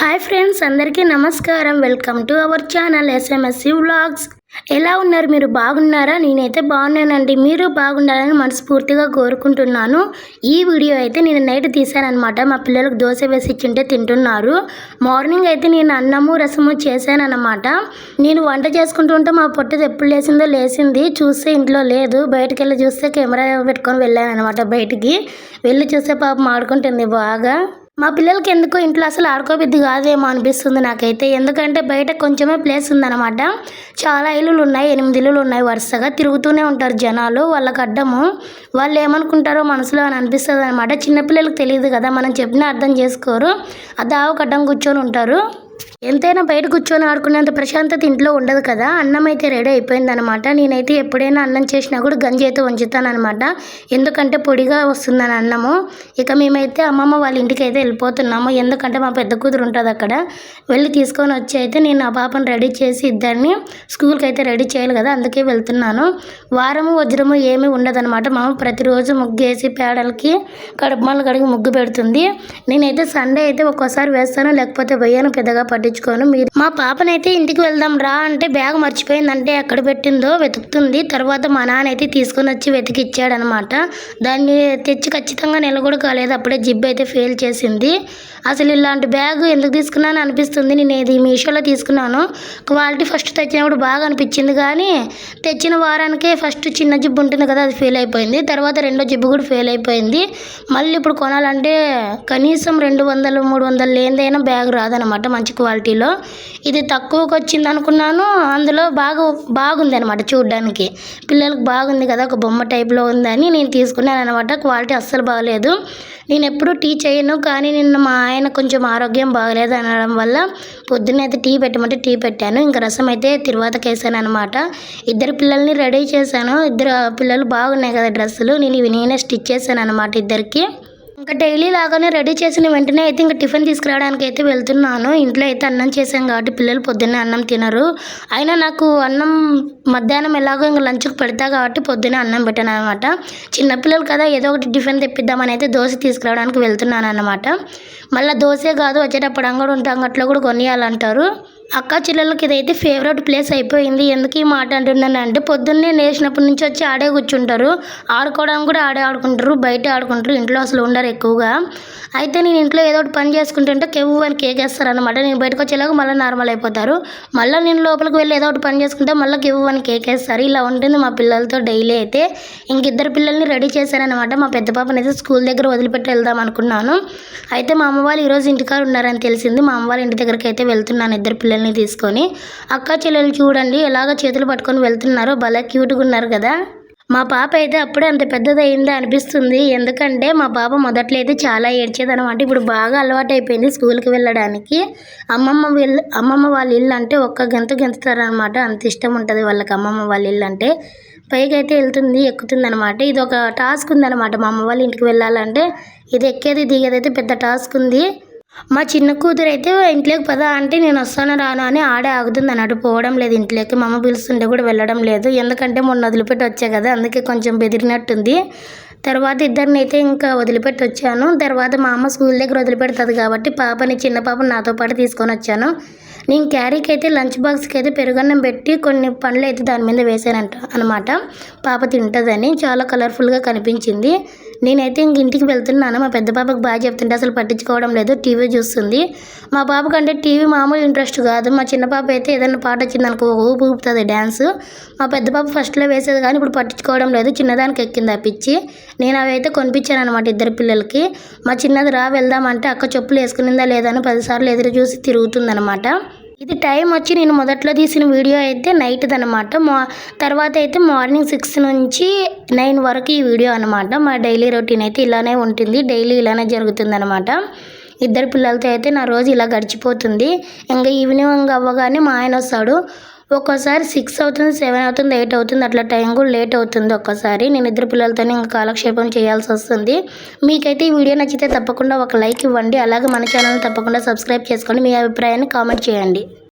Hi friends, అందరికీ నమస్కారం. Welcome to our channel SMSC vlogs. ఎలా ఉన్నారు? మీరు బాగున్నారా? నేనైతే బాగున్నానండి. మీరు బాగుండాలని మనస్ఫూర్తిగా కోరుకుంటున్నాను. ఈ వీడియో అయితే నేను నైట్ తీసానమాట. మా పిల్లలకు దోశ వేసి ఇచ్చింటే తింటున్నారు. మార్నింగ్ అయితే నేను అన్నము రసము చేశానన్నమాట. నేను వంట చేసుకుంటుంటే మా పొట్టది ఎప్పుడు లేచింది. చూస్తే ఇంట్లో లేదు. బయటకు వెళ్ళి చూస్తే కెమెరా పెట్టుకొని వెళ్ళానమాట. బయటికి వెళ్ళి చూస్తే పాపం ఆడుకుంటుంది బాగా. మా పిల్లలకి ఎందుకో ఇంట్లో అసలు ఆడుకోబుద్ధి కాదేమో అనిపిస్తుంది నాకైతే. ఎందుకంటే బయట కొంచెమే ప్లేస్ ఉందన్నమాట. చాలా ఇల్లులు ఉన్నాయి, 8 ఇల్లులు ఉన్నాయి. వరుసగా తిరుగుతూనే ఉంటారు జనాలు. వాళ్ళకి అడ్డము వాళ్ళు ఏమనుకుంటారో మనసులో అని అనిపిస్తుంది అనమాట. చిన్నపిల్లలకు తెలియదు కదా, మనం చెప్పినా అర్థం చేసుకోరు. ఆ దావకు అడ్డం కూర్చొని ఉంటారు. ఎంతైనా బయట కూర్చొని ఆడుకునేంత ప్రశాంతత ఇంట్లో ఉండదు కదా. అన్నం అయితే రెడీ అయిపోయింది అనమాట. నేనైతే ఎప్పుడైనా అన్నం చేసినా కూడా గంజి అయితే వంచుతాను అనమాట. ఎందుకంటే పొడిగా వస్తుందని అన్నము. ఇక మేమైతే అమ్మమ్మ వాళ్ళ ఇంటికి అయితే వెళ్ళిపోతున్నాము. ఎందుకంటే మా పెద్ద కూతురు ఉంటుంది అక్కడ. వెళ్ళి తీసుకొని వచ్చి అయితే నేను ఆ పాపను రెడీ చేసి ఇద్దరిని స్కూల్కి అయితే రెడీ చేయాలి కదా, అందుకే వెళ్తున్నాను. వారము వజ్రము ఏమీ ఉండదన్నమాట. మా అమ్మ ప్రతిరోజు ముగ్గేసి పేడలకి కడుపుమలు కడిగి ముగ్గు పెడుతుంది. నేనైతే సండే అయితే ఒక్కోసారి వేస్తాను, లేకపోతే వేయను, పెద్దగా పట్టించుకోను. మీరు మా పాపనైతే ఇంటికి వెళ్దాం రా అంటే బ్యాగ్ మర్చిపోయిందంటే ఎక్కడ పెట్టిందో వెతుకుతుంది. తర్వాత మా నాన్న అయితే తీసుకొని వచ్చి వెతికి ఇచ్చాడనమాట. దాన్ని తెచ్చి ఖచ్చితంగా నెల కూడా కాలేదు, అప్పుడే జిబ్ అయితే ఫెయిల్ చేసింది. అసలు ఇలాంటి బ్యాగ్ ఎందుకు తీసుకున్నాను అనిపిస్తుంది. నేను ఇది మీషోలో తీసుకున్నాను. క్వాలిటీ ఫస్ట్ తెచ్చినప్పుడు బాగా అనిపించింది, కానీ తెచ్చిన వారానికే ఫస్ట్ చిన్న జిబ్బు ఉంటుంది కదా, అది ఫెయిల్ అయిపోయింది. తర్వాత రెండో జిబ్బు కూడా ఫెయిల్ అయిపోయింది. మళ్ళీ ఇప్పుడు కొనాలంటే కనీసం 200-300 లేనిదైనా బ్యాగ్ రాదనమాట మంచి క్వాలిటీలో. ఇది తక్కువకి వచ్చింది అనుకున్నాను. అందులో బాగుంది అనమాట చూడడానికి. పిల్లలకు బాగుంది కదా, ఒక బొమ్మ టైప్లో ఉందని నేను తీసుకున్నాను అనమాట. క్వాలిటీ అస్సలు బాగలేదు. నేను ఎప్పుడూ టీ చేయను, కానీ నిన్న మా ఆయన కొంచెం ఆరోగ్యం బాగలేదు అనడం వల్ల పొద్దున్న అయితే టీ పెట్టమంటే టీ పెట్టాను. ఇంకా రసం అయితే తిరువాతకి వేసాను అనమాట. ఇద్దరు పిల్లల్ని రెడీ చేశాను. ఇద్దరు పిల్లలు బాగున్నాయి కదా డ్రెస్సులు. నేనే స్టిచ్ చేశాను అనమాట ఇద్దరికి. ఇంకా డైలీ లాగానే రెడీ చేసిన వెంటనే అయితే ఇంకా టిఫిన్ తీసుకురావడానికి అయితే వెళ్తున్నాను. ఇంట్లో అయితే అన్నం చేశాం కాబట్టి పిల్లలు పొద్దున్నే అన్నం తినరు. అయినా నాకు అన్నం మధ్యాహ్నం ఎలాగో ఇంకా లంచ్కి పెడతా కాబట్టి పొద్దున్నే అన్నం పెట్టాను అనమాట. చిన్నపిల్లలు కదా, ఏదో ఒకటి టిఫిన్ తెప్పిద్దామని అయితే దోశ తీసుకురావడానికి వెళ్తున్నాను అనమాట. మళ్ళీ దోశే కాదు, వచ్చేటప్పుడు అంగడి ఉంటే అంగట్లో కూడా కొనియాలంటారు. అక్క చెల్లెళ్ళకి ఇదైతే ఫేవరెట్ ప్లేస్ అయిపోయింది. ఎందుకు ఈ మాట అంటున్నానంటే పొద్దున్నే లేచినప్పటి నుంచి వచ్చి ఆడే కూర్చుంటారు. ఆడుకోవడం కూడా ఆడుకుంటారు, బయట ఆడుకుంటారు, ఇంట్లో అసలు ఉండరు ఎక్కువగా. అయితే నేను ఇంట్లో ఏదో ఒకటి పని చేసుకుంటుంటే కెవ్వు అని కేకేస్తారు అనమాట. నేను బయటకు వచ్చేలాగా మళ్ళీ నార్మల్ అయిపోతారు. మళ్ళీ నేను లోపలికి వెళ్ళి ఏదో ఒకటి పని చేసుకుంటే మళ్ళీ కెవ్వు అని కేకేస్తారు. ఇలా ఉంటుంది మా పిల్లలతో డైలీ అయితే. ఇంకిద్దరు పిల్లల్ని రెడీ చేశారనమాట. మా పెద్ద పాపని అయితే స్కూల్ దగ్గర వదిలిపెట్టి వెళ్దాం అనుకున్నాను. అయితే మా అమ్మ వాళ్ళు ఈరోజు ఇంటికాడ ఉన్నారని తెలిసింది. మా అమ్మ వాళ్ళ ఇంటి దగ్గరికి అయితే వెళ్తున్నాను ఇద్దరు పిల్లల్ని తీసుకొని. అక్క చెల్లెలు చూడండి ఎలాగ చేతులు పట్టుకొని వెళ్తున్నారో, భలే క్యూట్గా ఉన్నారు కదా. మా పాప అయితే అప్పుడే అంత పెద్దదయిందా అనిపిస్తుంది. ఎందుకంటే మా పాప మొదట్లో అయితే చాలా ఏడ్చేదనమాట. ఇప్పుడు బాగా అలవాటు అయిపోయింది స్కూల్కి వెళ్ళడానికి. అమ్మమ్మ వాళ్ళ ఇల్లు అంటే ఒక్క గెంతుతారనమాట. అంత ఇష్టం ఉంటుంది వాళ్ళకి అమ్మమ్మ వాళ్ళ ఇల్లు అంటే. పైకి అయితే వెళ్తుంది, ఎక్కుతుంది అనమాట. ఇది ఒక టాస్క్ ఉందన్నమాట. మా అమ్మ వాళ్ళ ఇంటికి వెళ్ళాలంటే ఇది ఎక్కేది దిగేది అయితే పెద్ద టాస్క్ ఉంది. మా చిన్న కూతురు అయితే ఇంట్లోకి పదా అంటే నేను వస్తాను రాను అని ఆడే ఆగుతుంది అన్నట్టు, పోవడం లేదు ఇంట్లోకి. మా అమ్మ పిలుస్తుంటే కూడా వెళ్ళడం లేదు. ఎందుకంటే మొన్న వదిలిపెట్టి వచ్చా కదా, అందుకే కొంచెం బెదిరినట్టుంది. తర్వాత ఇద్దరిని అయితే ఇంకా వదిలిపెట్టి వచ్చాను. తర్వాత మా అమ్మ స్కూల్ దగ్గర వదిలిపెడుతుంది కాబట్టి చిన్న పాపని నాతో పాటు తీసుకొని వచ్చాను. నేను క్యారీకి అయితే లంచ్ బాక్స్కి అయితే పెరుగన్నం పెట్టి కొన్ని పండ్లు అయితే దాని మీద వేసానంట అనమాట. పాప తింటుందని. చాలా కలర్ఫుల్గా కనిపించింది. నేనైతే ఇంటికి వెళ్తున్నాను. మా పెద్ద పాపకు బాగా చెప్తుంటే అసలు పట్టించుకోవడం లేదు, టీవీ చూస్తుంది. మా పాప కంటే టీవీ మామూలు ఇంట్రెస్ట్ కాదు. మా చిన్న పాప అయితే ఏదైనా పాట వచ్చిందనుకో ఊపుతుంది డ్యాన్స్. మా పెద్ద పాప ఫస్ట్లో వేసేది కానీ ఇప్పుడు పట్టించుకోవడం లేదు. చిన్నదానికి ఎక్కింది ఆ పిచ్చి. నేను అవి అయితే కొనిపించాను అనమాట ఇద్దరు పిల్లలకి. మా చిన్నది వెళ్దామంటే అక్క చెప్పులు వేసుకునిందా లేదా అని 10 సార్లు ఎదురు చూసి తిరుగుతుందనమాట. ఇది టైం వచ్చి నేను మొదట్లో తీసిన వీడియో అయితే నైట్ది అనమాట. తర్వాత అయితే మార్నింగ్ 6 నుంచి 9 వరకు ఈ వీడియో అనమాట. మా డైలీ రొటీన్ అయితే ఇలానే ఉంటుంది. డైలీ ఇలానే జరుగుతుంది అనమాట. ఇద్దరు పిల్లలతో అయితే నా రోజు ఇలా గడిచిపోతుంది. ఇంకా ఈవినింగ్ అవ్వగానే మా ఆయన వస్తాడు. ఒక్కోసారి 6 అవుతుంది, 7 అవుతుంది, 8 అవుతుంది. అట్లా టైం కూడా లేట్ అవుతుంది ఒక్కసారి. నేను ఇద్దరు పిల్లలతోనే ఇంకా కాలక్షేపం చేయాల్సి వస్తుంది. మీకైతే ఈ వీడియో నచ్చితే తప్పకుండా ఒక లైక్ ఇవ్వండి. అలాగే మన ఛానల్ని తప్పకుండా సబ్స్క్రైబ్ చేసుకోండి. మీ అభిప్రాయాన్ని కామెంట్ చేయండి.